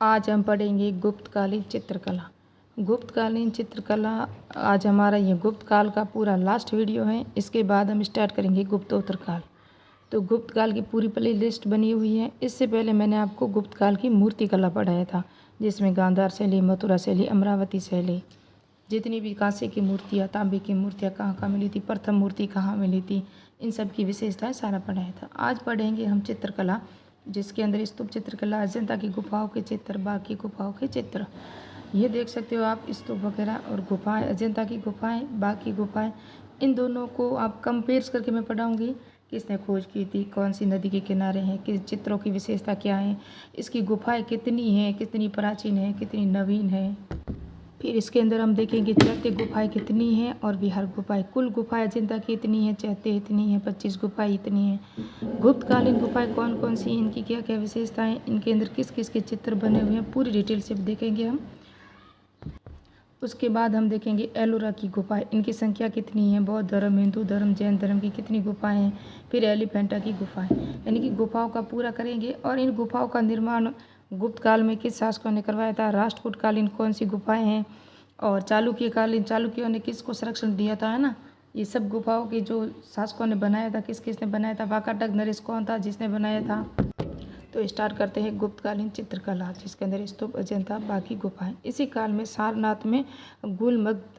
आज हम पढ़ेंगे गुप्तकालीन चित्रकला। गुप्तकालीन चित्रकला आज हमारा ये गुप्त काल का पूरा लास्ट वीडियो है। इसके बाद हम स्टार्ट करेंगे गुप्तोत्तर काल। तो गुप्त काल की पूरी प्ले लिस्ट बनी हुई है। इससे पहले मैंने आपको गुप्त काल की मूर्ति कला पढ़ाया था, जिसमें गांधार शैली, मथुरा शैली, अमरावती शैली, जितनी भी कांसे की मूर्तियाँ, तांबे की मूर्तियाँ कहाँ कहाँ मिली थी, प्रथम मूर्ति कहाँ मिली थी, इन सब की विशेषताएं सारा पढ़ाया था। आज पढ़ेंगे हम चित्रकला, जिसके अंदर स्तूप चित्रकला, अजंता की गुफाओं के चित्र, बाघ की गुफाओं के चित्र। ये देख सकते हो आप, स्तूप वगैरह और गुफाएं, अजंता की गुफाएं, बाघ की गुफाएं, इन दोनों को आप कंपेयर करके मैं पढ़ाऊँगी। किसने खोज की थी, कौन सी नदी के किनारे हैं, किस चित्रों की विशेषता क्या है, इसकी गुफाएं कितनी हैं, कितनी प्राचीन है, कितनी नवीन है। फिर इसके अंदर हम देखेंगे चैत्य गुफाएं कितनी हैं और विहार गुफाएं। कुल गुफाएं अजंता की इतनी हैं, चैत्य इतनी हैं, 25 गुफाएं इतनी हैं। गुप्तकालीन गुफाएं कौन कौन सी हैं, इनकी क्या क्या विशेषताएं, इनके अंदर किस किस के चित्र बने हुए हैं, पूरी डिटेल से देखेंगे हम। उसके बाद हम देखेंगे एलोरा की गुफाएं, इनकी संख्या कितनी है, बौद्ध धर्म, हिंदू धर्म, जैन धर्म की कितनी गुफाएं हैं। फिर एलिफेंटा की गुफाएं, यानी कि गुफाओं का पूरा करेंगे। और इन गुफाओं का निर्माण गुप्त काल में किस शासकों ने करवाया था, राष्ट्रकूटकालीन कौन सी गुफाएं हैं, और चालुक्यकालीन चालुक्यों ने किसको संरक्षण दिया था, है ना। ये सब गुफाओं के जो शासकों ने बनाया था, किस किसने बनाया था, वाकाटक नरेश कौन था जिसने बनाया था। तो स्टार्ट करते हैं गुप्तकालीन चित्रकला, जिसके अंदर स्तूप, अजंता, बाकी गुफाएं। इसी काल में सारनाथ में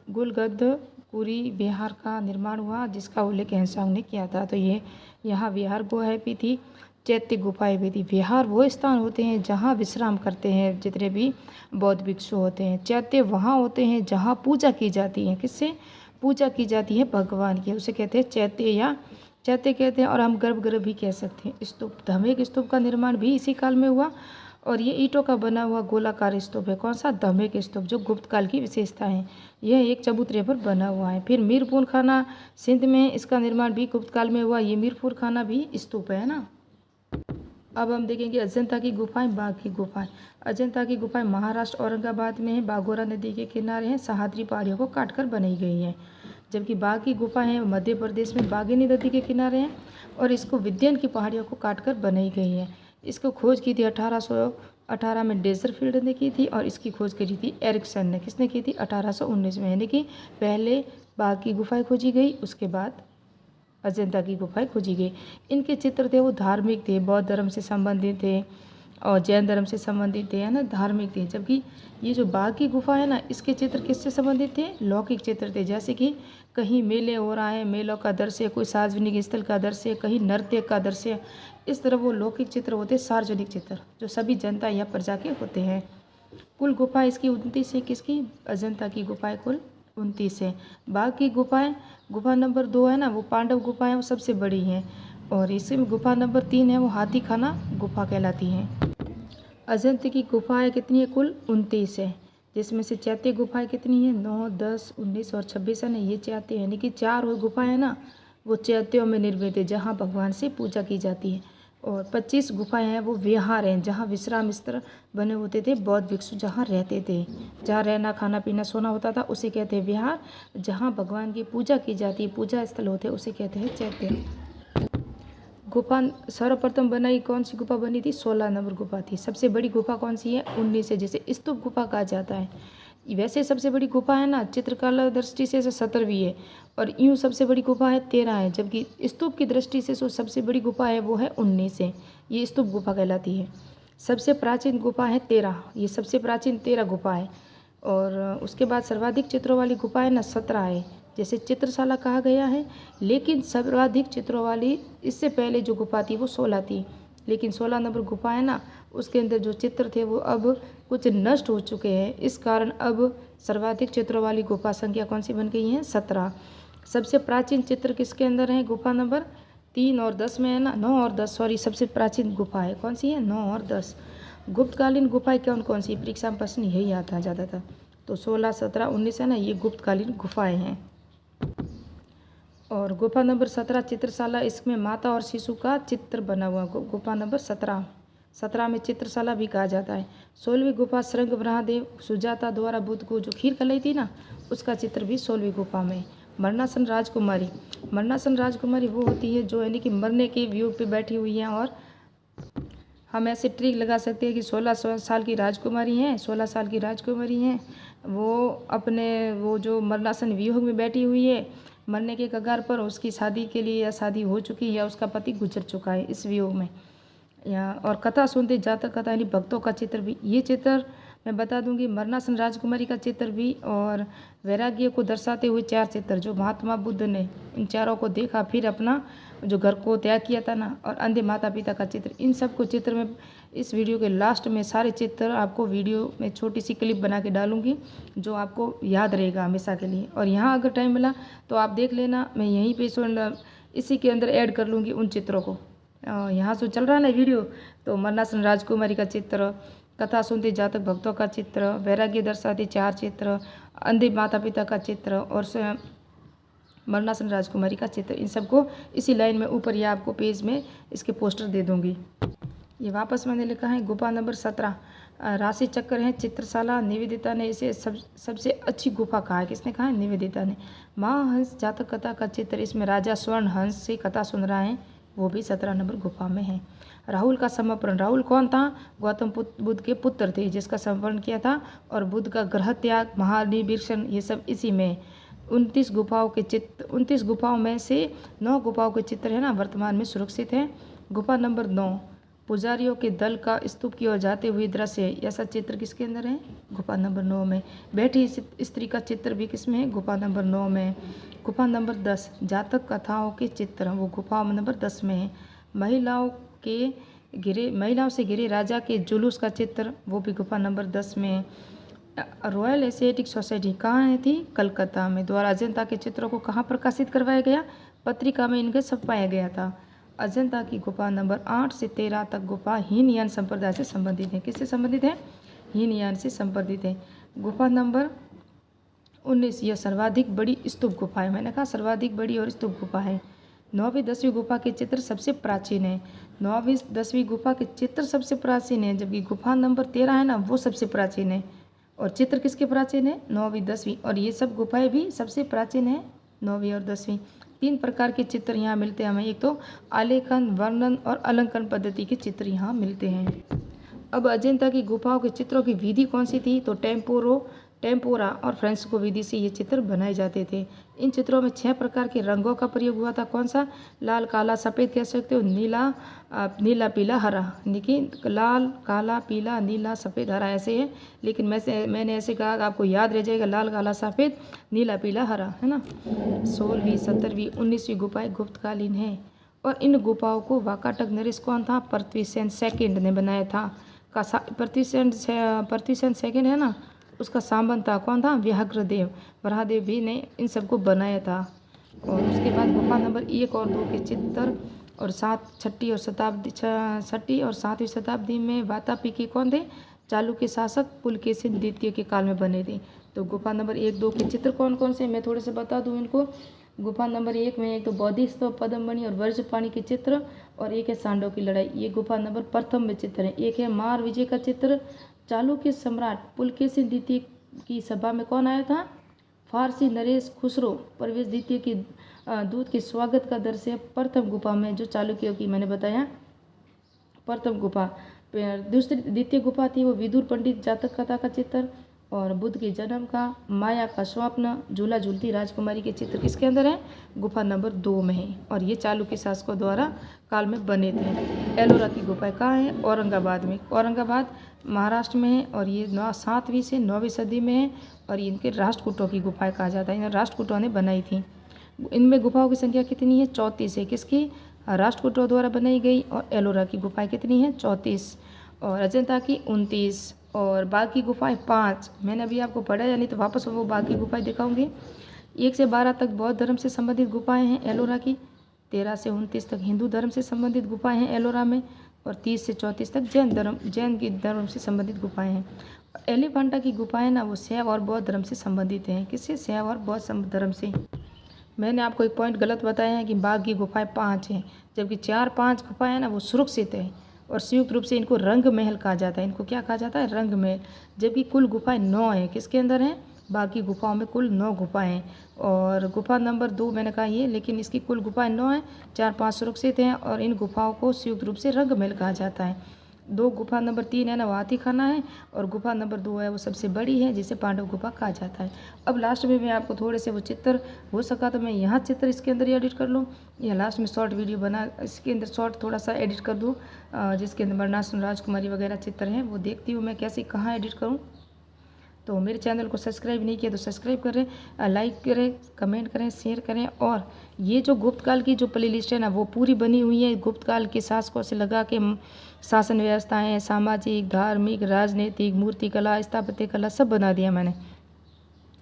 गुलगद्धपुरी विहार का निर्माण हुआ, जिसका उल्लेख हंसांग ने किया था। तो ये यहाँ विहार गुफाएं भी थी, चैत्य गुफाएं भी थी। विहार वो स्थान होते हैं जहाँ विश्राम करते हैं जितने भी बौद्ध भिक्षु होते हैं। चैत्य वहाँ होते हैं जहाँ पूजा की जाती है, किससे पूजा की जाती है, भगवान की, उसे कहते हैं चैत्य या चैत्य कहते हैं। और हम गर्भगृह भी कह सकते हैं। स्तूप, धमेक स्तूप का निर्माण भी इसी काल में हुआ, और ये ईंटों का बना हुआ गोलाकार स्तूप है। कौन सा, धमेक स्तूप, जो गुप्त काल की विशेषता है। यह एक चबूतरे पर बना हुआ है। फिर मीरपुर खाना सिंध में, इसका निर्माण भी गुप्त काल में हुआ। ये मीरपुर खाना भी स्तूप है ना। अब हम देखेंगे अजंता की गुफाएं, बाघ की गुफाएं। अजंता की गुफाएं महाराष्ट्र औरंगाबाद में है, बाघोरा नदी के किनारे हैं, सह्याद्री पहाड़ियों को काटकर बनाई गई है। जबकि बाघ की गुफाएं हैं मध्य प्रदेश में, बाघिनी नदी के किनारे हैं, और इसको विंध्य की पहाड़ियों को काटकर बनाई गई है। इसको खोज की थी 1818 में डेजरफील्ड ने की थी, और इसकी खोज करी थी एरिक्सन ने। किसने की थी, 1819 में। यानी कि पहले बाघ की गुफाएं खोजी गई, उसके बाद अजंता की गुफाएं खोजी गई। इनके चित्र थे वो धार्मिक थे, बौद्ध धर्म से संबंधित थे और जैन धर्म से संबंधित थे, है ना, धार्मिक थे। जबकि ये जो बाघ की गुफा है ना, इसके चित्र किससे संबंधित थे, लौकिक चित्र थे। जैसे कि कहीं मेले हो रहा है, मेलों का दृश्य, कोई सार्वजनिक स्थल का दृश्य, कहीं नृत्य का दृश्य, इस तरह वो लौकिक चित्र होते, सार्वजनिक चित्र जो सभी जनता या प्रजा के होते हैं। कुल गुफा इसकी 29 है, किसकी, अजंता की गुफाएं कुल 29 है। बाघ की गुफाएं, गुफा नंबर 2 है ना, वो पांडव गुफा है, वो सबसे बड़ी हैं। और इसमें गुफा नंबर 3 है, वो हाथी खाना गुफा कहलाती हैं। अजंता की गुफाएं कितनी है, कुल 29 है, जिसमें से चैत्य गुफाएं कितनी है, 9, 10, 19 और 26 है ना। ये चैत्य यानी कि 4 गुफाएं है ना, वो चैत्यों में निर्मित है, जहाँ भगवान से पूजा की जाती है। और 25 गुफाएं हैं, वो विहार हैं, जहाँ विश्राम स्थल बने होते थे, बौद्ध भिक्षु जहाँ रहते थे, जहाँ रहना, खाना, पीना, सोना होता था, उसे कहते हैं विहार। जहाँ भगवान की पूजा की जाती है, पूजा स्थल होते हैं, उसे कहते हैं चैत्य। गुफा सर्वप्रथम बनाई कौन सी गुफा बनी थी, 16 नंबर गुफा थी। सबसे बड़ी गुफा कौन सी है, 19 है, जिसे स्तूप गुफा कहा जाता है। वैसे सबसे बड़ी गुफा है ना चित्रकला दृष्टि से 17वीं है, और यूँ सबसे बड़ी गुफा है 13 है। जबकि स्तूप की दृष्टि से जो सबसे बड़ी गुफा है वो है 19 है, ये स्तूप गुफा कहलाती है। सबसे प्राचीन गुफा है 13, ये सबसे प्राचीन 13 गुफा है। और उसके बाद सर्वाधिक चित्रों वाली गुफा है ना 17 है, जैसे चित्रशाला कहा गया है। लेकिन सर्वाधिक चित्रों वाली इससे पहले जो गुफा थी वो 16 थी, लेकिन 16 नंबर गुफा है ना, उसके अंदर जो चित्र थे वो अब कुछ नष्ट हो चुके हैं। इस कारण अब सर्वाधिक चित्रों वाली गुफा संख्या कौन सी बन गई है, 17। सबसे प्राचीन चित्र किसके अंदर है, गुफा नंबर 3 और 10 में है ना, 9 और 10, सॉरी, सबसे प्राचीन गुफा है कौन सी है, 9 और 10। गुप्तकालीन गुफाएं कौन कौन सी, परीक्षा में प्रश्न यही आता है ज़्यादातर। तो 16, 17, 19 है ना, ये गुप्तकालीन गुफाएं हैं। और गुफा नंबर 17 चित्रशाला, इसमें माता और शिशु का चित्र बना हुआ। गुफा नंबर 17 में चित्रशाला भी कहा जाता है। 16वीं गुफा श्रृंग ब्रह्मदेव सुजाता द्वारा बुद्ध को जो खीर खिलाई थी ना, उसका चित्र भी 16वीं गुफा में। मरणासन राजकुमारी वो होती है जो यानी कि मरने के व्यू पे बैठी हुई है और हम ऐसे ट्रिक लगा सकते हैं कि 16 साल की राजकुमारी हैं, 16 साल की राजकुमारी हैं, वो अपने वो जो मरणासन वियोग में बैठी हुई है, मरने के कगार पर, उसकी शादी के लिए या शादी हो चुकी है या उसका पति गुजर चुका है इस वियोग में। या और कथा सुनते जातक कथा यानी भक्तों का चित्र भी, ये चित्र मैं बता दूंगी मरणासन राजकुमारी का चित्र भी, और वैराग्य को दर्शाते हुए 4 चित्र जो महात्मा बुद्ध ने इन चारों को देखा, फिर अपना जो घर को त्याग किया था ना, और अंधे माता पिता का चित्र, इन सब को चित्र में इस वीडियो के लास्ट में सारे चित्र आपको वीडियो में छोटी सी क्लिप बना के डालूंगी जो आपको याद रहेगा हमेशा के लिए। और यहाँ अगर टाइम मिला तो आप देख लेना, मैं यहीं पे इसी के अंदर ऐड कर लूँगी उन चित्रों को। यहाँ से चल रहा है ना वीडियो, तो मरणासन राजकुमारी का चित्र, कथा सुनते जातक भक्तों का चित्र, वैराग्य दर्शाते 4 चित्र, अंधे माता पिता का चित्र और मरणासन राजकुमारी का चित्र, इन सबको इसी लाइन में ऊपर या आपको पेज में इसके पोस्टर दे दूंगी। ये वापस मैंने लिखा है गुफा नंबर 17, राशि चक्र है, चित्रशाला। निवेदिता ने इसे सबसे अच्छी गुफा कहा है। किसने कहा है? निवेदिता ने। महाहंस जातक कथा का चित्र, इसमें राजा स्वर्ण हंस से कथा सुन रहा है, वो भी 17 नंबर गुफा में है। राहुल का समर्पण, राहुल कौन था? गौतम बुद्ध के पुत्र थे जिसका समर्पण किया था, और बुद्ध का ग्रह त्याग, महानिरीक्षण, ये सब इसी में। 29 गुफाओं के चित्र, 29 गुफाओं में से 9 गुफाओं के चित्र है ना वर्तमान में सुरक्षित है। गुफा नंबर 9, पुजारियों के दल का स्तूप की ओर जाते हुए दृश्य, ऐसा चित्र किसके अंदर है? गुफा नंबर 9 में। बैठी स्त्री का चित्र भी किसमें है? गुफा नंबर 9 में। गुफा नंबर 10, जातक कथाओं के चित्र, वो गुफा नंबर 10 में है। महिलाओं से घिरे राजा के जुलूस का चित्र, वो भी गुफा नंबर 10 में है। रॉयल एशियाटिक सोसाइटी कहाँ है थी? कलकत्ता में। द्वारा अजंता के चित्रों को कहाँ प्रकाशित करवाया गया? पत्रिका में इनके छपाया गया था। अजंता की गुफा नंबर 8 से 13 तक गुफा हीनयान संप्रदाय से संबंधित है। किससे संबंधित है? हीनयान से संबंधित है। गुफा नंबर 19, यह सर्वाधिक बड़ी स्तूप गुफा है। मैंने कहा सर्वाधिक बड़ी और स्तूप गुफा है। 9वीं 10वीं गुफा के चित्र सबसे प्राचीन है। 9वीं 10वीं गुफा के चित्र सबसे प्राचीन है, जबकि गुफा नंबर 13 है ना, वो सबसे प्राचीन है। और चित्र किसके प्राचीन है? 9वीं 10वीं। और ये सब गुफाएं भी सबसे प्राचीन है, 9वीं और 10वीं। 3 प्रकार के चित्र यहाँ मिलते हैं हमें। एक तो आलेखन, वर्णन और अलंकरण पद्धति के चित्र यहाँ मिलते हैं। अब अजंता की गुफाओं के चित्रों की विधि कौन सी थी? तो टेम्पोरा और फ्रेस्को विधि से ये चित्र बनाए जाते थे। इन चित्रों में 6 प्रकार के रंगों का प्रयोग हुआ था। कौन सा? लाल, काला, सफ़ेद कह सकते हो, नीला, पीला, हरा। लेकिन लाल, काला, पीला, नीला, सफ़ेद, हरा ऐसे है, लेकिन मैंने ऐसे कहा आपको याद रह जाएगा, लाल, काला, सफ़ेद, नीला, पीला, हरा, है ना। 16वीं 17वीं 19वीं गुफाएं गुप्तकालीन है। और इन गुफाओं को वाकाटक नरेश कौन था? पृथ्वीसेन सेकंड ने बनाया था। पृथ्वीसेन सेकंड है ना, उसका सांबन था। कौन था? व्याघ्रदेव, वराहदेव भी ने इन सबको बनाया था। और उसके बाद गुफा नंबर 1 और 2 के चित्र, और 6वीं और 7वीं शताब्दी में वातापी कौन थे? चालुक्य शासक पुलकेशिन द्वितीय के काल में बने थे। तो गुफा नंबर 1 2 के चित्र कौन कौन से, मैं थोड़े से बता दूं इनको। गुफा नंबर 1 में एक तो बौद्धिक स्तव, पद्ममणि और वज्रपाणि के चित्र, और एक है सांडव की लड़ाई, ये गुफा नंबर प्रथम में चित्र है। एक है मार विजय का चित्र, चालुक्य सम्राट पुलकेशिन द्वितीय की सभा में कौन आया था? फारसी नरेश खुसरो परवेश द्वितीय की दूत के स्वागत का दृश्य प्रथम गुफा में, जो चालुक्यों की मैंने बताया प्रथम गुफा। द्वितीय गुफा थी वो विदुर पंडित जातक कथा का चित्र, और बुद्ध के जन्म का, माया का स्वप्न, झूला झूलती राजकुमारी के चित्र किसके अंदर है? गुफा नंबर 2 में है। और ये चालुक्य शासकों द्वारा काल में बने थे। एलोरा की गुफाएं कहाँ है? औरंगाबाद में। औरंगाबाद महाराष्ट्र में है, और ये 7वीं से 9वीं सदी में है। और इनके राष्ट्रकूटों की गुफाएं कहा जाता है, इन्हें राष्ट्रकूटों ने बनाई थी। इनमें गुफाओं की संख्या कितनी है? 34 है। किसकी? राष्ट्रकूटों द्वारा बनाई गई। और एलोरा की गुफाएं कितनी है? 34। और अजंता की 29। और बाकी गुफाएं 5 मैंने अभी आपको पढ़ा, या नहीं तो वापस वो बाकी गुफाएं दिखाऊंगी। 1 से 12 तक बौद्ध धर्म से संबंधित गुफाएं हैं एलोरा की। 13 से 29 तक हिंदू धर्म से संबंधित गुफाएं हैं एलोरा में। और 30 से 34 तक जैन की धर्म से संबंधित गुफाएं हैं। एलिफेंटा की गुफाएं ना, वो शैव और बौद्ध धर्म से संबंधित हैं। किससे? शैव और बौद्ध धर्म से। मैंने आपको एक पॉइंट गलत बताया है कि बाघ की गुफाएं 5 हैं, जबकि 4-5 गुफाएं हैं ना, वो सुरक्षित है। और संयुक्त रूप से इनको रंग महल कहा जाता है। इनको क्या कहा जाता है? रंग महल। जबकि कुल गुफाएं 9 हैं। किसके अंदर हैं? बाकी गुफाओं में कुल 9 गुफाएं हैं। और गुफा नंबर 2 मैंने कहा ये, लेकिन इसकी कुल गुफाएं 9 हैं, 4-5 सुरक्षित हैं। और इन गुफाओं को संयुक्त रूप से रंग महल कहा जाता है। 2 गुफा नंबर 3 है ना वो हाथी खाना है, और गुफा नंबर 2 है वो सबसे बड़ी है जिसे पांडव गुफा कहा जाता है। अब लास्ट में मैं आपको थोड़े से वो चित्र हो सका तो मैं यहाँ चित्र इसके अंदर ही एडिट कर लूँ, या लास्ट में शॉर्ट वीडियो बना इसके अंदर शॉर्ट थोड़ा सा एडिट कर दूँ, जिसके अंदर मरणासन राजकुमारी वगैरह चित्र हैं, वो देखती हूँ मैं कैसे कहाँ एडिट करूँ। तो मेरे चैनल को सब्सक्राइब नहीं किया तो सब्सक्राइब करें, लाइक करें, कमेंट करें, शेयर करें। और ये जो गुप्त काल की जो प्लेलिस्ट है ना वो पूरी बनी हुई है, गुप्त काल के शासकों से लगा के शासन व्यवस्थाएं, सामाजिक, धार्मिक, राजनीतिक, मूर्ति कला, स्थापत्य कला सब बना दिया मैंने।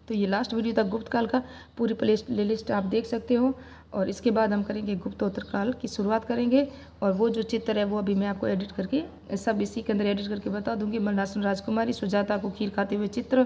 तो ये लास्ट वीडियो तक गुप्त काल का पूरी प्लेलिस्ट आप देख सकते हो। और इसके बाद हम करेंगे गुप्तोत्तर काल की शुरुआत करेंगे, और वो जो चित्र है वो अभी मैं आपको एडिट करके सब इसी के अंदर एडिट करके बता दूंगी। मरणासन राजकुमारी, सुजाता को खीर खाते हुए चित्र,